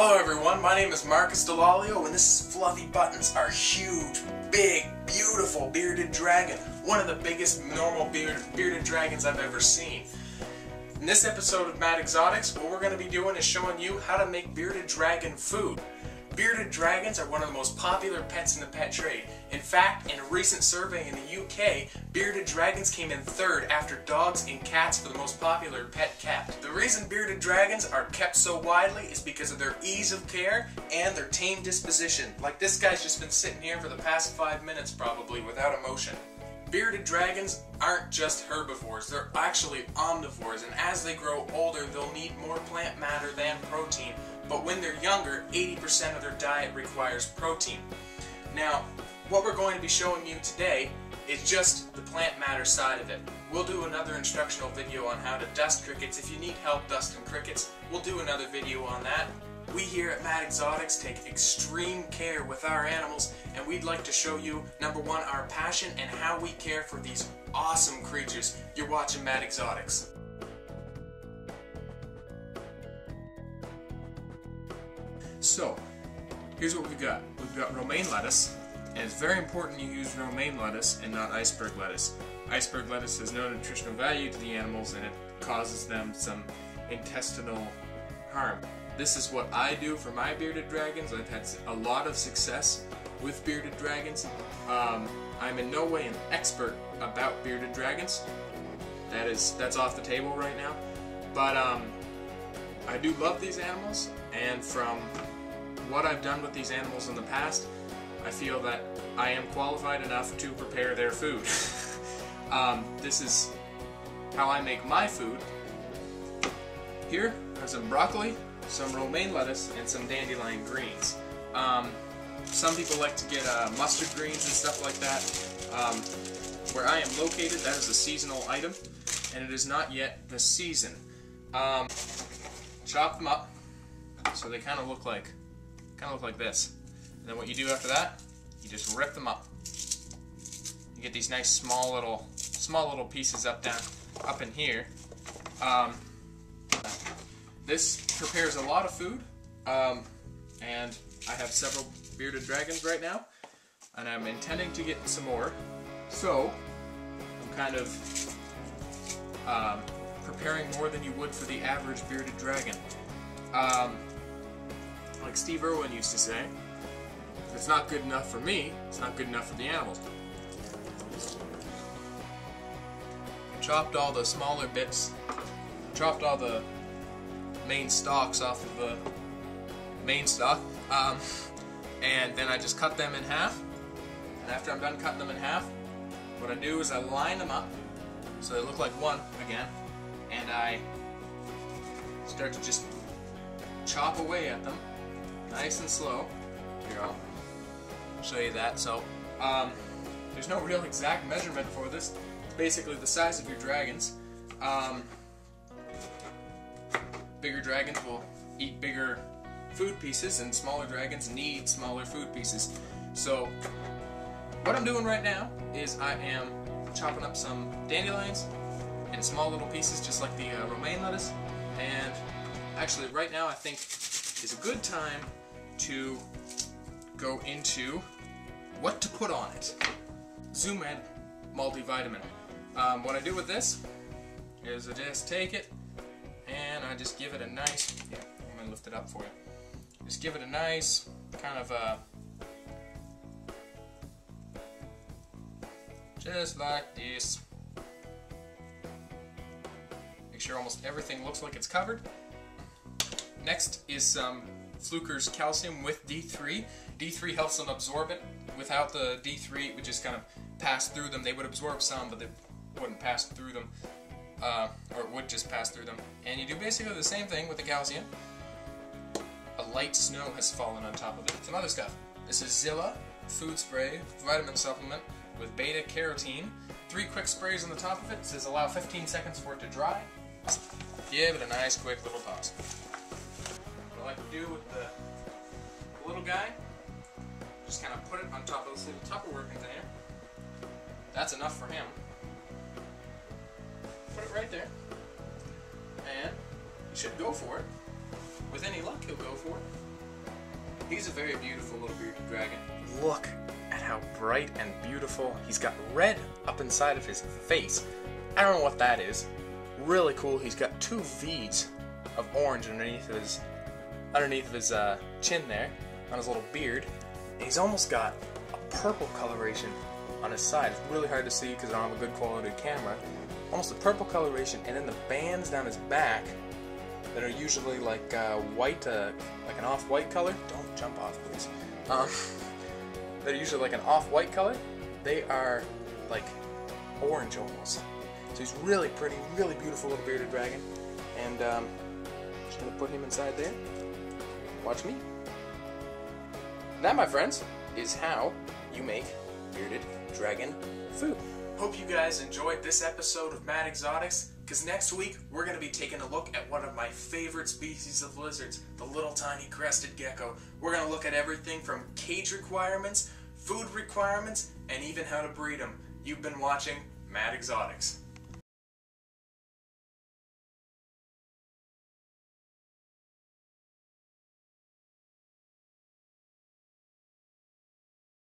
Hello everyone, my name is Dell'Olio, and this is Fluffy Buttons, our huge, big, beautiful bearded dragon. One of the biggest normal bearded dragons I've ever seen. In this episode of Mad Exotics, what we're going to be doing is showing you how to make bearded dragon food. Bearded dragons are one of the most popular pets in the pet trade. In fact, in a recent survey in the UK, bearded dragons came in third after dogs and cats for the most popular pet kept. The reason bearded dragons are kept so widely is because of their ease of care and their tame disposition. Like this guy's just been sitting here for the past 5 minutes probably without emotion. Bearded dragons aren't just herbivores, they're actually omnivores, and as they grow older they'll need more plant matter than protein, but when they're younger, 80% of their diet requires protein. Now, what we're going to be showing you today is just the plant matter side of it. We'll do another instructional video on how to dust crickets. If you need help dusting crickets, we'll do another video on that. We here at Mad Exotics take extreme care with our animals, and we'd like to show you, number one, our passion and how we care for these awesome creatures. You're watching Mad Exotics. So, here's what we've got. We've got romaine lettuce, and it's very important you use romaine lettuce and not iceberg lettuce. Iceberg lettuce has no nutritional value to the animals, and it causes them some intestinal harm. This is what I do for my bearded dragons. I've had a lot of success with bearded dragons. I'm in no way an expert about bearded dragons. That's off the table right now. But I do love these animals, and from what I've done with these animals in the past, I feel that I am qualified enough to prepare their food. This is how I make my food. Here are some broccoli, some romaine lettuce, and some dandelion greens. Some people like to get mustard greens and stuff like that. Where I am located, that is a seasonal item, and it is not yet the season. Chop them up so they kind of look like this. And then what you do after that, you just rip them up. You get these nice small little pieces up in here. This prepares a lot of food, and I have several bearded dragons right now, and I'm intending to get some more. So I'm kind of preparing more than you would for the average bearded dragon. Like Steve Irwin used to say, if it's not good enough for me, it's not good enough for the animals. Chopped all the smaller bits, chopped all the main stalks off of the main stalk, and then I just cut them in half. And after I'm done cutting them in half, what I do is I line them up so they look like one again, and I start to just chop away at them nice and slow. Here, I'll show you that. So there's no real exact measurement for this. It's basically the size of your dragons. Bigger dragons will eat bigger food pieces, and smaller dragons need smaller food pieces. So what I'm doing right now is I am chopping up some dandelions in small little pieces, just like the romaine lettuce. And actually right now I think is a good time to go into what to put on it. Zoom in multivitamin. What I do with this is I just take it and I just give it a nice, I'm going to lift it up for you. Just give it a nice kind of just like this. Make sure almost everything looks like it's covered. Next is some Fluker's calcium with D3. D3 helps them absorb it. Without the D3, it would just kind of pass through them. They would absorb some, but they wouldn't pass through them. Or it would just pass through them. And you do basically the same thing with the calcium. A light snow has fallen on top of it. Some other stuff. This is Zilla food spray vitamin supplement with beta carotene. 3 quick sprays on the top of it. It says allow 15 seconds for it to dry. Give it a nice quick little toss. What I like to do with the little guy, just kind of put it on top of this little Tupperware container. That's enough for him. Put it right there, and he should go for it. With any luck, he'll go for it. He's a very beautiful little bearded dragon. Look at how bright and beautiful. He's got red up inside of his face. I don't know what that is. Really cool. He's got 2 V's of orange underneath of his chin there, on his little beard. And he's almost got a purple coloration on his side. It's really hard to see because I don't have a good quality camera. Almost a purple coloration, and then the bands down his back that are usually like white, like an off-white color. Don't jump off, please. They're usually like an off-white color. They are like orange almost. So he's really pretty, really beautiful little bearded dragon. And just gonna put him inside there. Watch me. That, my friends, is how you make bearded dragon food. Hope you guys enjoyed this episode of Mad Exotics, because next week we're going to be taking a look at one of my favorite species of lizards, the little tiny crested gecko. We're going to look at everything from cage requirements, food requirements, and even how to breed them. You've been watching Mad Exotics.